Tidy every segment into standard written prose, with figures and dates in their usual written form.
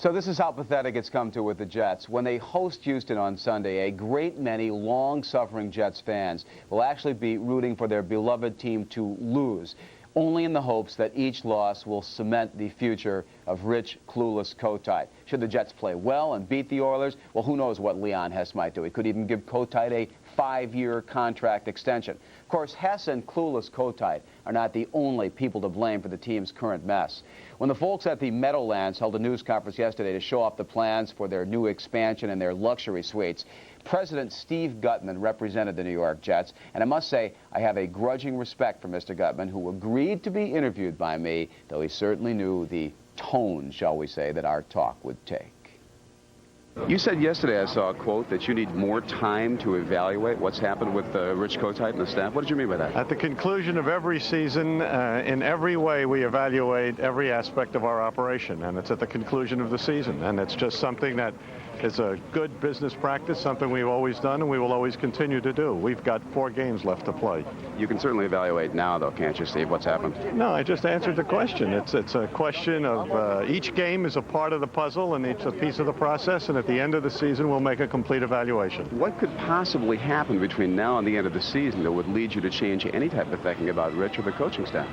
So this is how pathetic it's come to with the Jets. When they host Houston on Sunday, a great many long-suffering Jets fans will actually be rooting for their beloved team to lose, only in the hopes that each loss will cement the future of Rich Clueless Kotite. Should the Jets play well and beat the Oilers, well, who knows what Leon Hess might do. He could even give Kotite a 5-year contract extension. Of course, Hess and Clueless Kotite are not the only people to blame for the team's current mess. When the folks at the Meadowlands held a news conference yesterday to show off the plans for their new expansion and their luxury suites, President Steve Gutman represented the New York Jets, and I must say I have a grudging respect for Mr. Gutman, who agreed to be interviewed by me, though he certainly knew the tone, shall we say, that our talk would take. You said yesterday, I saw a quote, that you need more time to evaluate what's happened with Rich Kotite and the staff. What did you mean by that? At the conclusion of every season, in every way, we evaluate every aspect of our operation, and it's at the conclusion of the season. And it's just something that is a good business practice, something we've always done and we will always continue to do. We've got 4 games left to play. You can certainly evaluate now, though, can't you, Steve, what's happened? No, I just answered the question. It's a question of each game is a part of the puzzle and it's a piece of the process, and at the end of the season we'll make a complete evaluation. What could possibly happen between now and the end of the season that would lead you to change any type of thinking about Rich or the coaching staff?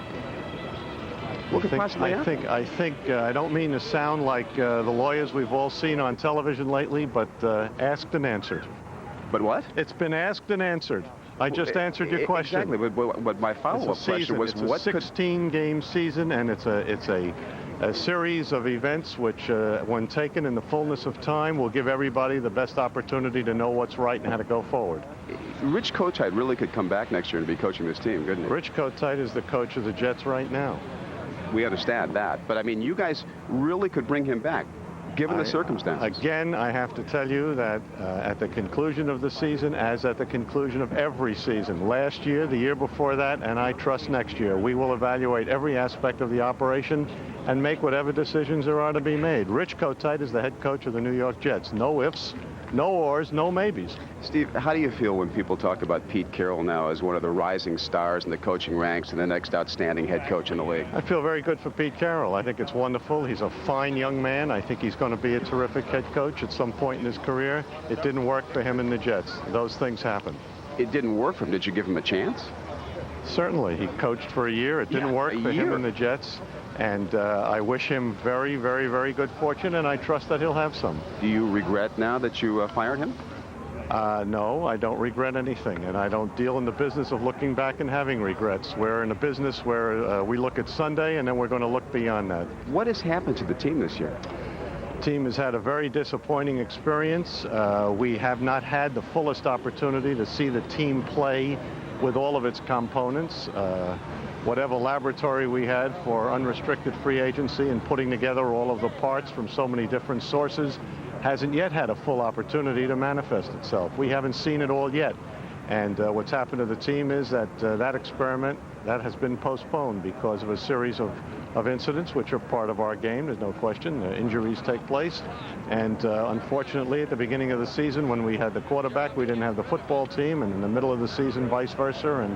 What could possibly happen? I don't mean to sound like the lawyers we've all seen on television lately, but asked and answered. But what? It's been asked and answered. I just answered your question. Exactly, but my follow-up question was, what could... It's a 16-game season, and it's a series of events which, when taken in the fullness of time, will give everybody the best opportunity to know what's right and how to go forward. Rich Kotite really could come back next year and be coaching this team, couldn't he? Rich Kotite is the coach of the Jets right now. We understand that, but I mean, you guys really could bring him back, given the circumstances. Again, I have to tell you that at the conclusion of the season, as at the conclusion of every season, last year, the year before that, and I trust next year, we will evaluate every aspect of the operation and make whatever decisions there are to be made. Rich Kotite is the head coach of the New York Jets. No ifs, no ors, no maybes. Steve, how do you feel when people talk about Pete Carroll now as one of the rising stars in the coaching ranks and the next outstanding head coach in the league? I feel very good for Pete Carroll. I think it's wonderful. He's a fine young man. I think he's going to be a terrific head coach at some point in his career. It didn't work for him in the Jets. Those things happen. It didn't work for him. Did you give him a chance? Certainly. He coached for a year. It didn't work for him in the Jets. And I wish him very, very, very good fortune, and I trust that he'll have some. Do you regret now that you fired him? No, I don't regret anything, and I don't deal in the business of looking back and having regrets. We're in a business where we look at Sunday, and then we're going to look beyond that. What has happened to the team this year? The team has had a very disappointing experience. We have not had the fullest opportunity to see the team play with all of its components. Whatever laboratory we had for unrestricted free agency and putting together all of the parts from so many different sources hasn't yet had a full opportunity to manifest itself. We haven't seen it all yet. And what's happened to the team is that that experiment, that has been postponed because of a series of incidents which are part of our game. There's no question. Injuries take place. And unfortunately, at the beginning of the season, when we had the quarterback, we didn't have the football team. And in the middle of the season, vice versa. And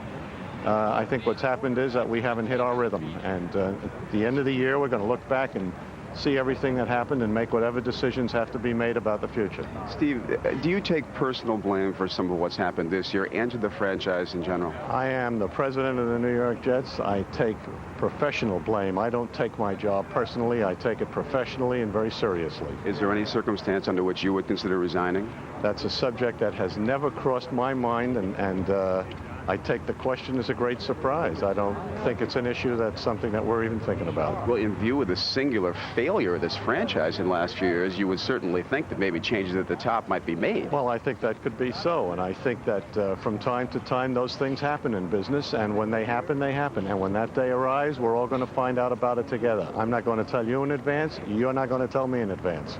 I think what's happened is that we haven't hit our rhythm. And at the end of the year, we're going to look back and see everything that happened and make whatever decisions have to be made about the future. Steve, do you take personal blame for some of what's happened this year and to the franchise in general? I am the president of the New York Jets. I take professional blame. I don't take my job personally. I take it professionally and very seriously. Is there any circumstance under which you would consider resigning? That's a subject that has never crossed my mind, and I take the question as a great surprise. I don't think it's an issue that's something that we're even thinking about. Well, in view of the singular failure of this franchise in the last few years, you would certainly think that maybe changes at the top might be made. Well, I think that could be so, and I think that from time to time those things happen in business, and when they happen, they happen. And when that day arrives, we're all going to find out about it together. I'm not going to tell you in advance. You're not going to tell me in advance.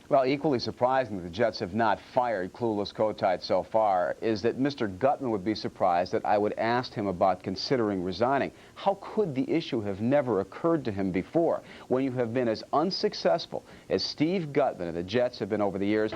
Well, equally surprising that the Jets have not fired Clueless Kotite so far is that Mr. Gutman would be surprised that I would ask him about considering resigning. How could the issue have never occurred to him before when you have been as unsuccessful as Steve Gutman and the Jets have been over the years?